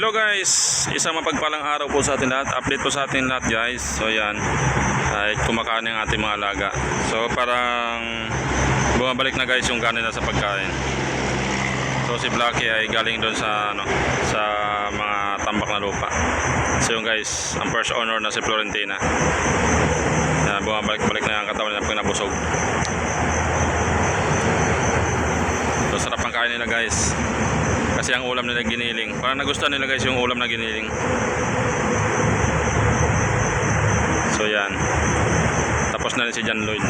Hello guys, isang mapagpalang araw po sa atin lahat. Update po sa atin lahat guys. So yan, ay kumakain ng ating mga alaga. So parang bumabalik na guys yung kanila sa pagkain. So si Blackie ay galing doon sa sa mga tambak na lupa. So yung guys, ang first owner na si Florentina. Yan, bumabalik-balik na yung katawan nila pag nabusog. So sarap ang kain nila guys. Kasi ang ulam nila giniling. Parang nagustuhan nila guys yung ulam na giniling. So yan. Tapos na rin si John Lloyd.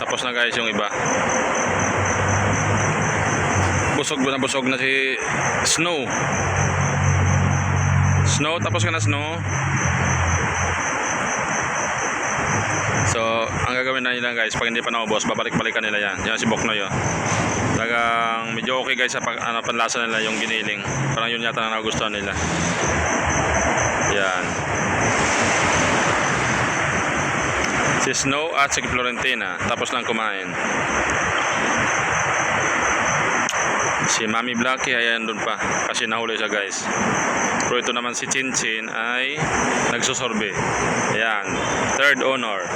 Tapos na guys yung iba. Busog na si Snow. Snow, tapos ka na Snow. So, ang gagawin na nila guys, pag hindi pa naubos, babalik-balikan nila yan. Yan si Boknoy, oh. Talagang medyo okay guys sa panlasa nila yung giniling. Parang yun yata na nagustuhan nila. Yan. Si Snow at si Florentina, tapos lang kumain. Si Mami Blackie ay andun pa, kasi nahuli siya guys. Pero ito naman si Chinchin ay nagsusorbe. Ayan, third owner.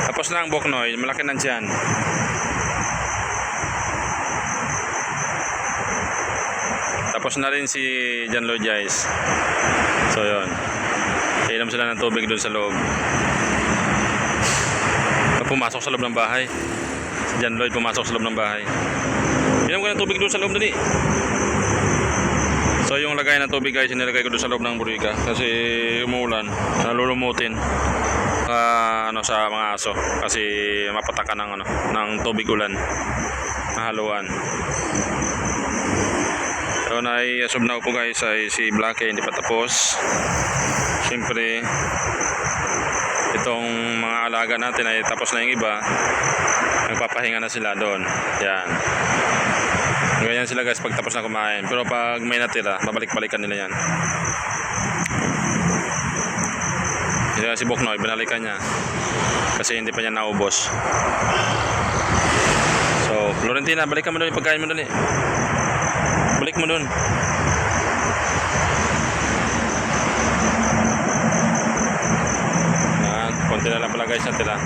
Tapos na ang Boknoy, malaki na dyan. Tapos na rin si John Lloyd guys. So yun, inom sila ng tubig doon sa loob. Pumasok sa loob ng bahay. Si John Lloyd pumasok sa loob ng bahay. Inom ko ng tubig doon sa loob dali. So yung lagay ng tubig guys, inilagay ko doon sa loob ng burika kasi umuulan, nalulumutin sa mga aso kasi mapatakan ng tubig ulan, mahaluan. So nai-subnaw po guys ay si Blackie, hindi pa tapos. Siyempre itong mga alaga natin ay tapos na yung iba, nagpapahinga na sila doon. Yan. Ganyan sila guys pag tapos na kumain. Pero pag may natira, babalik-balikan nila yan. Yan si Boknoy, binalikan niya. Kasi hindi pa niya naubos. So, Florentina, balikan mo doon yung pagkain mo doon eh. Balik mo doon. Yan, konti na lang pala guys natira.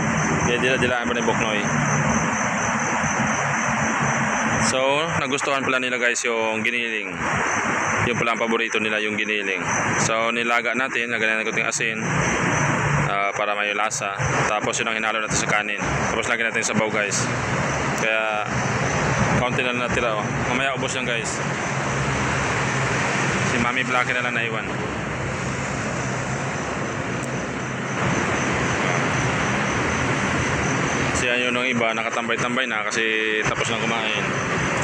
Kaya dilaan pa ni Boknoy. So, nagustuhan pala nila guys yung giniling. Yung pala ang paborito nila, yung giniling. So, nilaga natin, lagyan natin ng asin para may lasa. Tapos yun ang hinalo natin sa kanin. Tapos lagyan natin sa sabaw guys. Kaya, kaunti na lang natira. Oh. Mamaya ubos yan guys. Si Mami Blackie na lang naiwan. Kasi yun yung iba, nakatambay-tambay na kasi tapos lang kumain.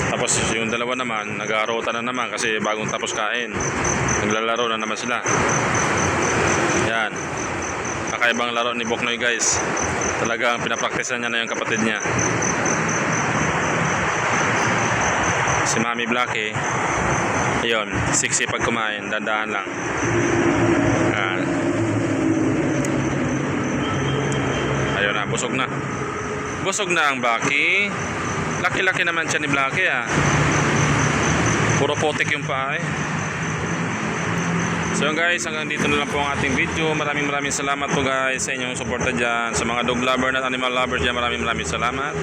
Tapos yung dalawa naman, nag-aarutan na naman kasi bagong tapos kain. Naglalaro na naman sila. Yan. Kakaibang laro ni Boknoy guys. Talagang pinapraktisan niya na yung kapatid niya. Si Mami Blackie, ayun, sexy pag kumain, dandahan lang. Ayun na, busog na. Busog na ang Blackie. Laki-laki naman siya ni Blackie ah. Puro potik yung paa eh. So guys, hanggang dito na lang po ang ating video. Maraming salamat po guys sa inyong suporta dyan. Sa mga dog lover at animal lovers dyan, maraming salamat.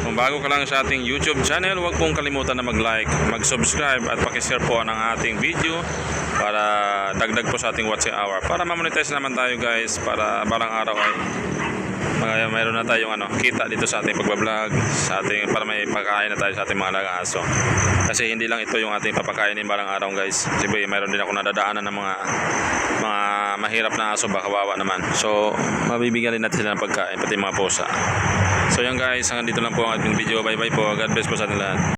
Kung bago ka lang sa ating YouTube channel, huwag pong kalimutan na mag-like, mag-subscribe at pakishare po ng ating video para dagdag po sa ating watching hour. Para ma-monetize naman tayo guys, para barang araw ay mayroon na tayong kita dito sa ating pagbablog, para may pagkain na tayo sa ating mga alagang aso. Kasi hindi lang ito yung ating papakainin barang araw guys. Kasi mayroon din ako nadadaanan ng mga mahirap na aso, kawawa naman. So mabibigyan din natin sila ng pagkain, pati mga pusa. So yan guys, hanggang dito lang po ang ating video. Bye bye po. God bless po sa ating lahat.